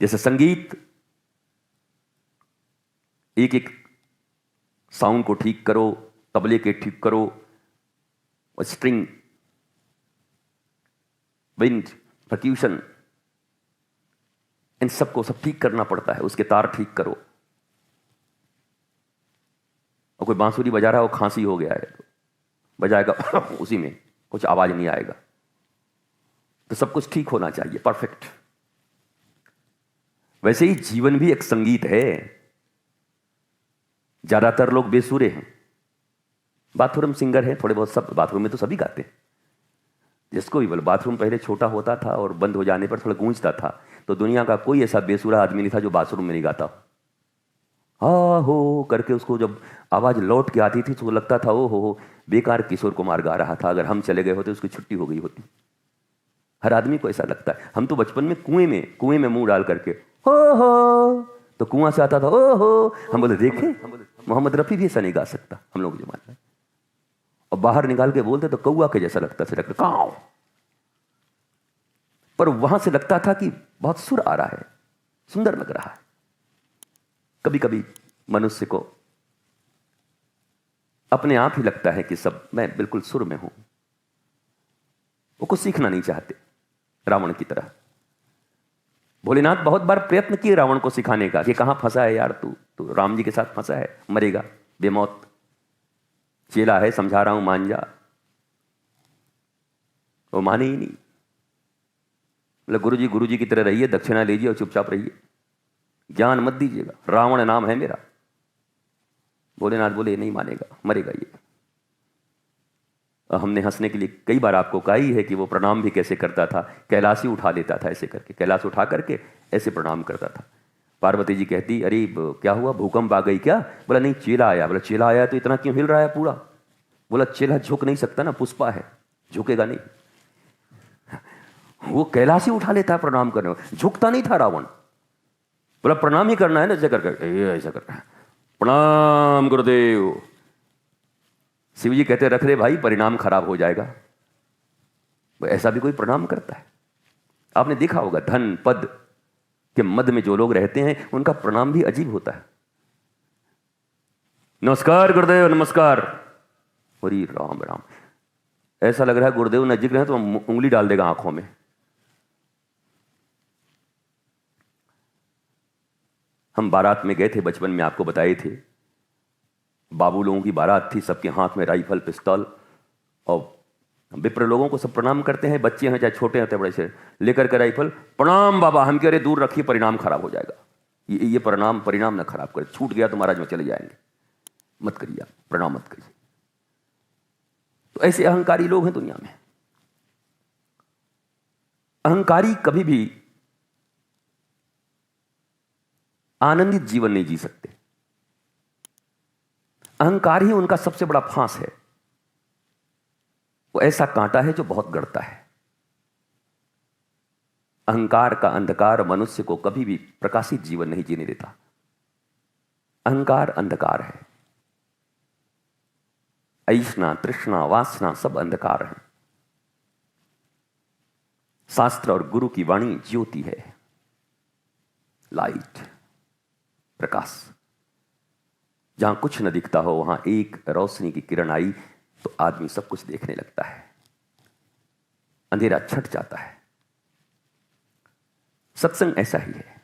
जैसे संगीत, एक एक साउंड को ठीक करो, तबले के ठीक करो, और स्ट्रिंग, विंड, परक्यूशन, इन सबको सब ठीक करना पड़ता है। उसके तार ठीक करो। और कोई बांसुरी बजा रहा है, वो खांसी हो गया है तो बजाएगा उसी में कुछ आवाज नहीं आएगा। तो सब कुछ ठीक होना चाहिए, परफेक्ट। वैसे ही जीवन भी एक संगीत है। ज्यादातर लोग बेसुरे हैं, बाथरूम सिंगर हैं थोड़े बहुत, सब बाथरूम में तो सभी गाते हैं। जिसको भी बोलो, बाथरूम पहले छोटा होता था और बंद हो जाने पर थोड़ा गूंजता था, तो दुनिया का कोई ऐसा बेसुरा आदमी नहीं था जो बाथरूम में नहीं गाता। हा हो करके उसको जब आवाज लौट के आती थी तो लगता था ओ हो बेकार किशोर कुमार गा रहा था, अगर हम चले गए होते उसकी छुट्टी हो गई होती। हर आदमी को ऐसा लगता है। हम तो बचपन में कुएं में मुंह डाल करके हो तो कुआं से आता था ओ हो, हम बोले देखे मोहम्मद रफी भी ऐसा नहीं गा सकता, हम लोग जमाना है। और बाहर निकाल के बोलते तो कौआ के जैसा लगता था, काव। पर वहां से लगता था कि बहुत सुर आ रहा है, सुंदर लग रहा है। कभी कभी मनुष्य को अपने आप ही लगता है कि सब मैं बिल्कुल सुर में हूं। वो कुछ सीखना नहीं चाहते, रावण की तरह। भोलेनाथ बहुत बार प्रयत्न किए रावण को सिखाने का कि कहां फंसा है यार, तू राम जी के साथ फंसा है, मरेगा बेमौत, चेला है, समझा रहा हूं मान जा। वो माने ही नहीं। बोले गुरु जी की तरह रहिए, दक्षिणा लीजिए और चुपचाप रहिए, ज्ञान मत दीजिएगा, रावण नाम है मेरा। भोलेनाथ बोले नहीं मानेगा, मरेगा ये। हमने हंसने के लिए कई बार आपको कहा ही है कि वो प्रणाम भी कैसे करता था, कैलाश ही उठा लेता था ऐसे करके, कैलाश उठा करके ऐसे प्रणाम करता था। पार्वती जी कहती अरे क्या हुआ, भूकंप आ गई क्या? बोला नहीं चेला आया। बोला चेला आया तो इतना क्यों हिल रहा है पूरा? बोला चेला झुक नहीं सकता ना, पुष्पा है, झुकेगा नहीं। वो कैलाश ही उठा लेता है प्रणाम करने, झुकता नहीं था रावण। बोला प्रणाम ही करना है ना, ऐसे करके ऐसा कर रहा है, प्रणाम गुरुदेव। शिव जी कहते रख रे भाई, परिणाम खराब हो जाएगा। ऐसा भी कोई प्रणाम करता है? आपने देखा होगा धन पद के मद में जो लोग रहते हैं उनका प्रणाम भी अजीब होता है। नमस्कार गुरुदेव, नमस्कार। हरि राम राम। ऐसा लग रहा है गुरुदेव नजीक रहे तो उंगली डाल देगा आंखों में। हम बारात में गए थे बचपन में, आपको बताए थे। बाबू लोगों की बारात थी, सबके हाथ में राइफल पिस्तौल, और विप्र लोगों को सब प्रणाम करते हैं, बच्चे हैं चाहे छोटे हैं बड़े से, लेकर के राइफल, प्रणाम बाबा। हम कह रहे दूर रखिए, परिणाम खराब हो जाएगा। ये परिणाम ना खराब करे, छूट गया तो महाराज में चले जाएंगे, मत करिए आप, प्रणाम मत करिए। तो ऐसे अहंकारी लोग हैं दुनिया में। अहंकारी कभी भी आनंदित जीवन नहीं जी सकते। अहंकार ही उनका सबसे बड़ा फांस है। वो ऐसा कांटा है जो बहुत गड़ता है। अहंकार का अंधकार मनुष्य को कभी भी प्रकाशित जीवन नहीं जीने देता। अहंकार अंधकार है। ऐष्णा तृष्णा वासना सब अंधकार है। शास्त्र और गुरु की वाणी ज्योति है, लाइट, प्रकाश। जहां कुछ न दिखता हो वहां एक रोशनी की किरण आई तो आदमी सब कुछ देखने लगता है, अंधेरा छट जाता है। सत्संग ऐसा ही है।